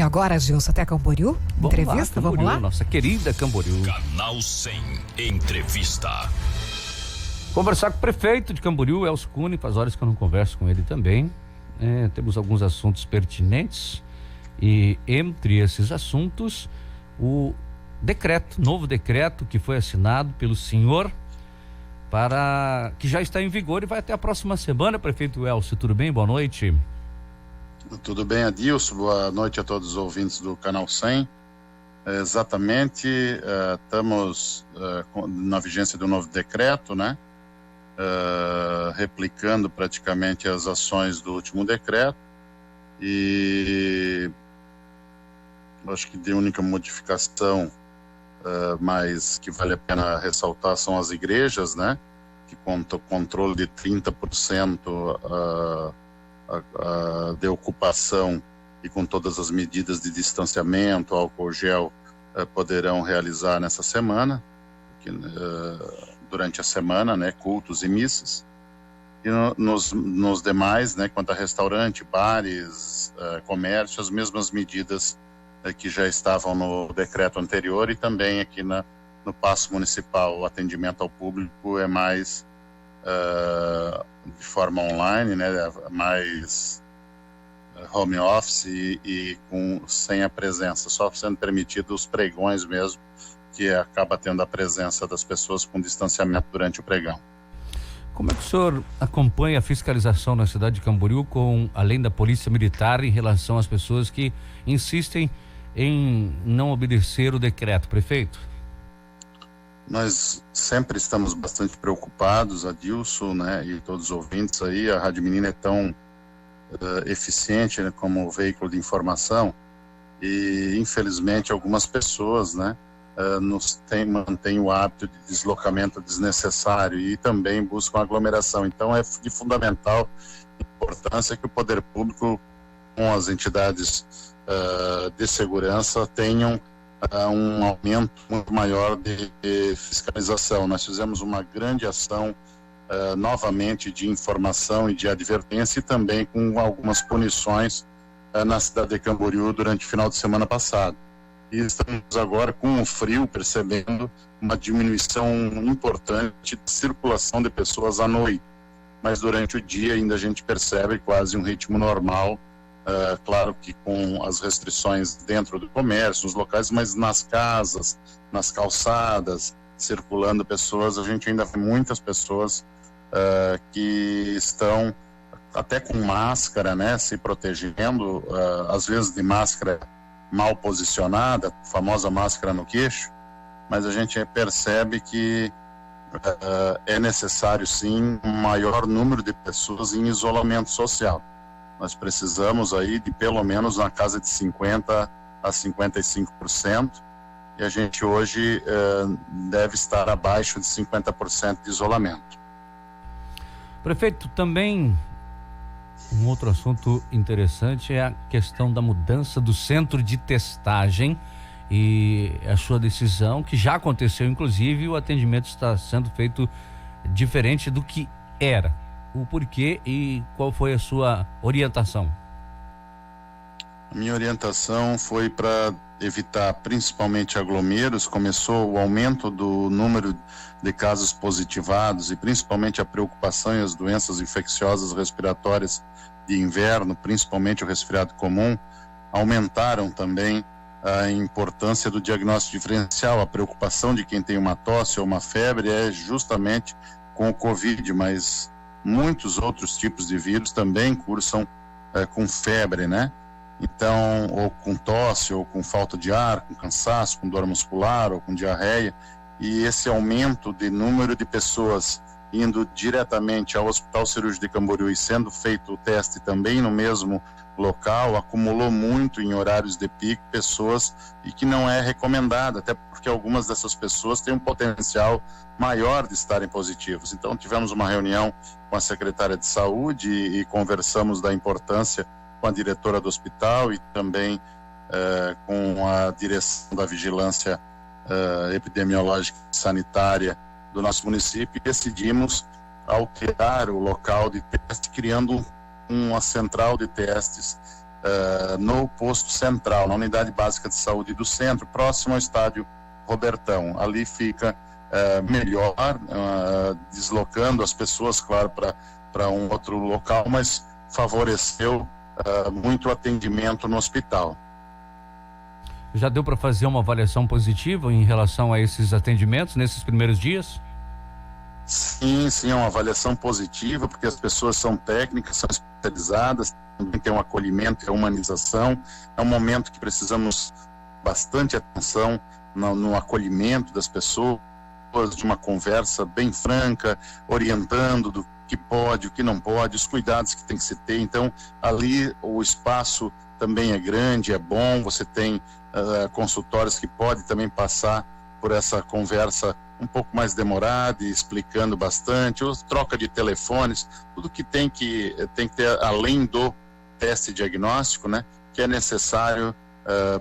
E agora, Gilson, até Camboriú? Entrevista, vamos lá? Nossa querida Camboriú. Canal 100 Entrevista. Conversar com o prefeito de Camboriú, Elcio Cunha, faz horas que eu não converso com ele também. Temos alguns assuntos pertinentes e entre esses assuntos, o novo decreto que foi assinado pelo senhor que já está em vigor e vai até a próxima semana. Prefeito Elcio, tudo bem? Boa noite. Tudo bem, Adilson? Boa noite a todos os ouvintes do Canal 100. Exatamente, estamos na vigência do novo decreto, né? Replicando praticamente as ações do último decreto, e acho que de única modificação, mas que vale a pena ressaltar, são as igrejas, né? Que com controle de 30% de ocupação e com todas as medidas de distanciamento, álcool gel, poderão realizar nessa semana, durante a semana, né, cultos e missas. E nos demais, né, quanto a restaurante, bares, comércio, as mesmas medidas que já estavam no decreto anterior, e também aqui no Paço Municipal o atendimento ao público é mais de forma online, né, mais home office e sem a presença, só sendo permitido os pregões mesmo, que acaba tendo a presença das pessoas com distanciamento durante o pregão. Como é que o senhor acompanha a fiscalização na cidade de Camboriú, além da polícia militar, em relação às pessoas que insistem em não obedecer o decreto, prefeito? Nós sempre estamos bastante preocupados, Adilson, né, e todos os ouvintes aí. A Rádio Menina é tão eficiente, né, como veículo de informação, e infelizmente algumas pessoas, né, mantêm o hábito de deslocamento desnecessário e também buscam aglomeração. Então é de fundamental importância que o poder público, com as entidades de segurança, tenham um aumento muito maior de fiscalização. Nós fizemos uma grande ação novamente de informação e de advertência, e também com algumas punições na cidade de Camboriú durante o final de semana passado. E estamos agora, com o frio, percebendo uma diminuição importante de circulação de pessoas à noite. Mas durante o dia ainda a gente percebe quase um ritmo normal, claro que com as restrições dentro do comércio, nos locais, mas nas casas, nas calçadas, circulando pessoas, a gente ainda vê muitas pessoas que estão até com máscara, né, se protegendo, às vezes de máscara mal posicionada, a famosa máscara no queixo, mas a gente percebe que é necessário sim um maior número de pessoas em isolamento social. Nós precisamos aí de pelo menos na casa de 50% a 55%, e a gente hoje deve estar abaixo de 50% de isolamento. Prefeito, também um outro assunto interessante é a questão da mudança do centro de testagem e a sua decisão, que já aconteceu, inclusive, o atendimento está sendo feito diferente do que era. O porquê e qual foi a sua orientação? A minha orientação foi para evitar principalmente aglomeros. Começou o aumento do número de casos positivados e principalmente a preocupação e as doenças infecciosas respiratórias de inverno, principalmente o resfriado comum, aumentaram também a importância do diagnóstico diferencial. A preocupação de quem tem uma tosse ou uma febre é justamente com o Covid, mas muitos outros tipos de vírus também cursam com febre, né? Então, ou com tosse, ou com falta de ar, com cansaço, com dor muscular, ou com diarreia. E esse aumento de número de pessoas indo diretamente ao Hospital Cirúrgico de Camboriú e sendo feito o teste também no mesmo local, acumulou muito em horários de pico pessoas, e que não é recomendado, até porque algumas dessas pessoas têm um potencial maior de estarem positivos. Então tivemos uma reunião com a secretária de saúde e conversamos da importância com a diretora do hospital e também com a direção da vigilância epidemiológica e sanitária do nosso município, e decidimos alterar o local de teste, criando uma central de testes no posto central, na unidade básica de saúde do centro, próximo ao estádio Robertão. Ali fica melhor, deslocando as pessoas, claro, para um outro local, mas favoreceu muito o atendimento no hospital. Já deu para fazer uma avaliação positiva em relação a esses atendimentos nesses primeiros dias? Sim, é uma avaliação positiva, porque as pessoas são técnicas, são especializadas, também tem um acolhimento e a humanização. É um momento que precisamos bastante atenção no acolhimento das pessoas, de uma conversa bem franca, orientando do que pode, o que não pode, os cuidados que tem que se ter. Então, ali o espaço também é grande, é bom, você tem consultórios que podem também passar por essa conversa um pouco mais demorada e explicando bastante, ou troca de telefones, tudo que tem que ter além do teste diagnóstico, né, que é necessário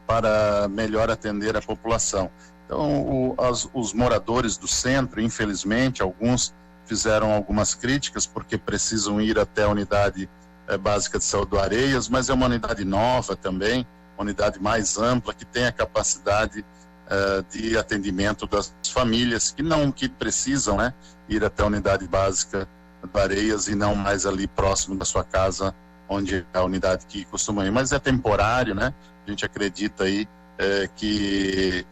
para melhor atender a população. Então, os moradores do centro, infelizmente, alguns fizeram algumas críticas porque precisam ir até a unidade básica de saúde do Areias, mas é uma unidade nova também, uma unidade mais ampla, que tem a capacidade de atendimento das famílias que precisam, né, ir até a unidade básica do Areias e não mais ali próximo da sua casa, onde é a unidade que costuma ir. Mas é temporário, né? A gente acredita aí que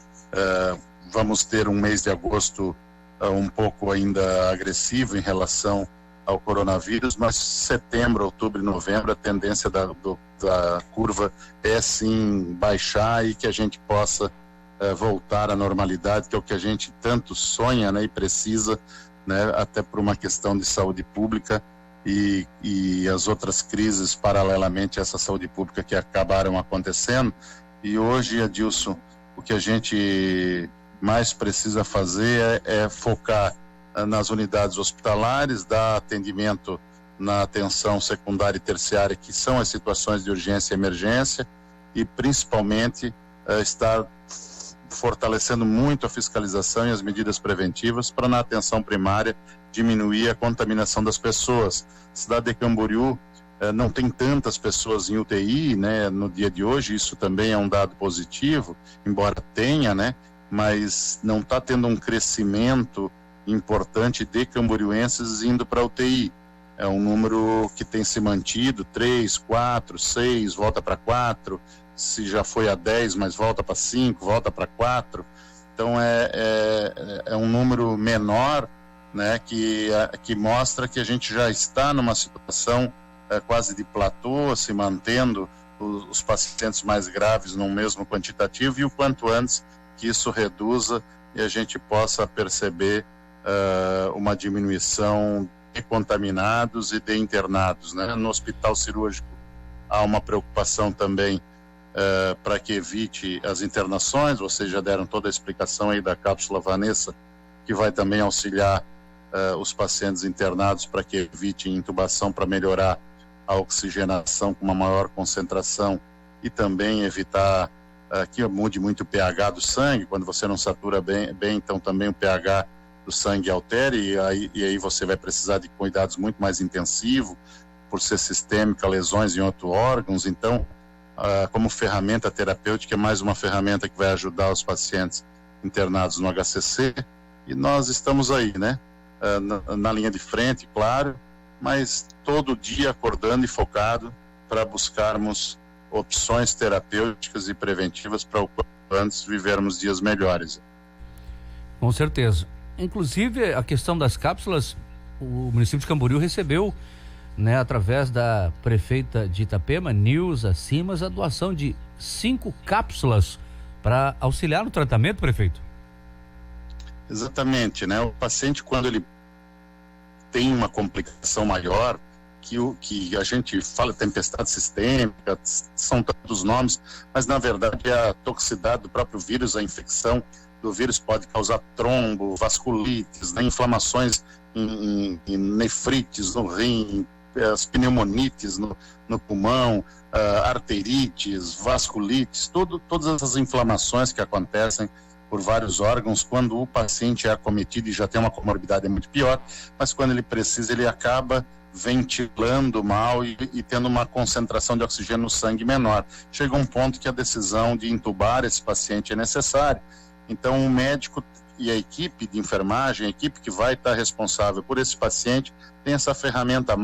vamos ter um mês de agosto um pouco ainda agressivo em relação ao coronavírus, mas setembro, outubro e novembro a tendência da curva é sim baixar e que a gente possa voltar à normalidade, que é o que a gente tanto sonha, né, e precisa, né, até por uma questão de saúde pública e as outras crises paralelamente a essa saúde pública que acabaram acontecendo. E hoje, Adilson, o que a gente mais precisa fazer é focar nas unidades hospitalares, dar atendimento na atenção secundária e terciária, que são as situações de urgência e emergência, e principalmente estar fortalecendo muito a fiscalização e as medidas preventivas para, na atenção primária, diminuir a contaminação das pessoas. A cidade de Camboriú não tem tantas pessoas em UTI, né, no dia de hoje, isso também é um dado positivo, embora tenha, né, mas não está tendo um crescimento importante de camboriuenses indo para UTI. É um número que tem se mantido, 3, 4, 6, volta para 4, se já foi a 10, mas volta para 5, volta para 4. Então é um número menor, né, que mostra que a gente já está numa situação quase de platô, se mantendo os pacientes mais graves no mesmo quantitativo, e o quanto antes que isso reduza e a gente possa perceber uma diminuição de contaminados e de internados, né? No hospital cirúrgico há uma preocupação também para que evite as internações. Vocês já deram toda a explicação aí da cápsula Vanessa, que vai também auxiliar os pacientes internados para que evite intubação, para melhorar a oxigenação com uma maior concentração e também evitar que mude muito o pH do sangue. Quando você não satura bem, então também o pH do sangue altere, e aí você vai precisar de cuidados muito mais intensivos, por ser sistêmica, lesões em outros órgãos. Então, como ferramenta terapêutica, é mais uma ferramenta que vai ajudar os pacientes internados no HCC, e nós estamos aí, né, na linha de frente, claro, mas todo dia acordando e focado para buscarmos opções terapêuticas e preventivas para o quanto antes vivermos dias melhores. Com certeza. Inclusive, a questão das cápsulas, o município de Camboriú recebeu, né, através da prefeita de Itapema, Nilza Simas, a doação de 5 cápsulas para auxiliar no tratamento, prefeito. Exatamente, né? O paciente, quando ele tem uma complicação maior, que a gente fala tempestade sistêmica, são tantos nomes, mas na verdade é a toxicidade do próprio vírus, a infecção do vírus pode causar trombo, vasculites, né, inflamações em nefrites no rim, as pneumonites no pulmão, arterites, vasculites, todas essas inflamações que acontecem por vários órgãos. Quando o paciente é acometido e já tem uma comorbidade, é muito pior, mas quando ele precisa, ele acaba ventilando mal e tendo uma concentração de oxigênio no sangue menor. Chega um ponto que a decisão de intubar esse paciente é necessária. Então, o médico e a equipe de enfermagem, a equipe que vai estar responsável por esse paciente, tem essa ferramenta,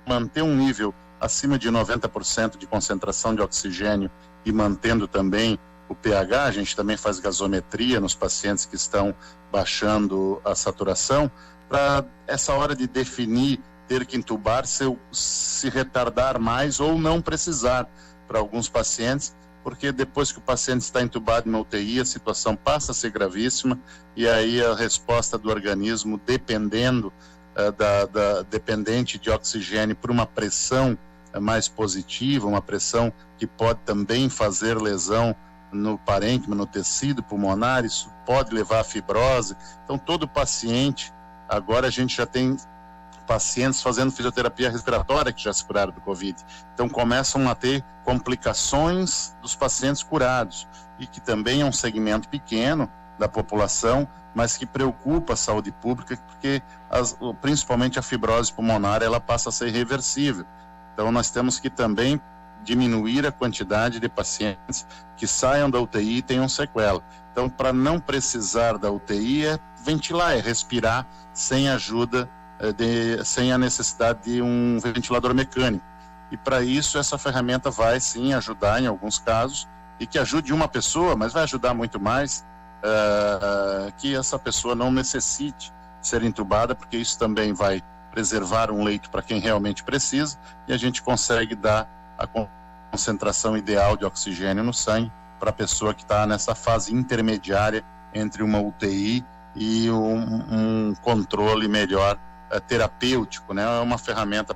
manter um nível acima de 90% de concentração de oxigênio e mantendo também o pH. A gente também faz gasometria nos pacientes que estão baixando a saturação, para essa hora de definir, ter que intubar, se retardar mais ou não precisar para alguns pacientes, porque depois que o paciente está entubado na UTI, a situação passa a ser gravíssima, e aí a resposta do organismo, dependendo dependente de oxigênio por uma pressão mais positiva, uma pressão que pode também fazer lesão no parênquima, no tecido pulmonar, isso pode levar à fibrose. Então, todo paciente, agora a gente já tem pacientes fazendo fisioterapia respiratória que já se curaram do Covid. Então, começam a ter complicações dos pacientes curados, e que também é um segmento pequeno da população, mas que preocupa a saúde pública, porque principalmente a fibrose pulmonar, ela passa a ser irreversível. Então, nós temos que também diminuir a quantidade de pacientes que saiam da UTI e tenham sequela. Então, para não precisar da UTI, é ventilar, é respirar sem ajuda, sem a necessidade de um ventilador mecânico. E para isso, essa ferramenta vai sim ajudar em alguns casos, e que ajude uma pessoa, mas vai ajudar muito mais que essa pessoa não necessite ser entubada, porque isso também vai preservar um leito para quem realmente precisa, e a gente consegue dar a concentração ideal de oxigênio no sangue para a pessoa que está nessa fase intermediária entre uma UTI e um controle melhor terapêutico, né? É uma ferramenta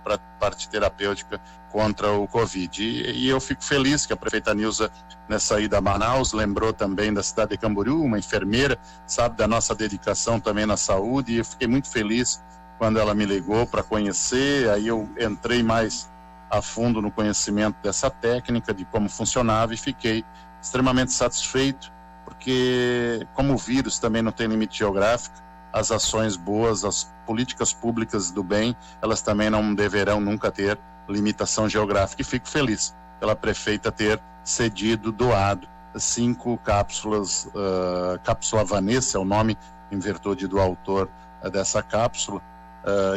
para a parte terapêutica contra o Covid. E eu fico feliz que a prefeita Nilza, nessa ida a Manaus, lembrou também da cidade de Camboriú, uma enfermeira, sabe da nossa dedicação também na saúde, e eu fiquei muito feliz quando ela me ligou para conhecer. Aí eu entrei mais a fundo no conhecimento dessa técnica, de como funcionava, e fiquei extremamente satisfeito, porque como o vírus também não tem limite geográfico, as ações boas, as políticas públicas do bem, elas também não deverão nunca ter limitação geográfica. E fico feliz pela prefeita ter cedido, doado 5 cápsulas, cápsula Vanessa é o nome em virtude do autor dessa cápsula,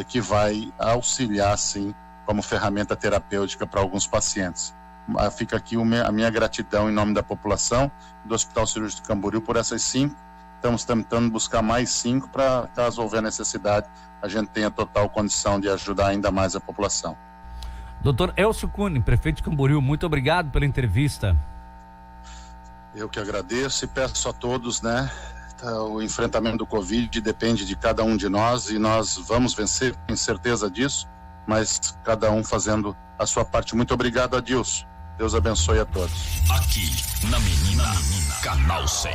que vai auxiliar sim como ferramenta terapêutica para alguns pacientes. Fica aqui a minha gratidão em nome da população do Hospital Cirúrgico de Camboriú por essas 5. Estamos tentando buscar mais 5 para, caso houver necessidade, a gente tenha total condição de ajudar ainda mais a população. Dr. Elcio Cunha, prefeito de Camboriú, muito obrigado pela entrevista. Eu que agradeço e peço a todos, né? O enfrentamento do Covid depende de cada um de nós, e nós vamos vencer, tenho certeza disso, mas cada um fazendo a sua parte. Muito obrigado, Adilson. Deus abençoe a todos. Aqui na Menina, Canal 100.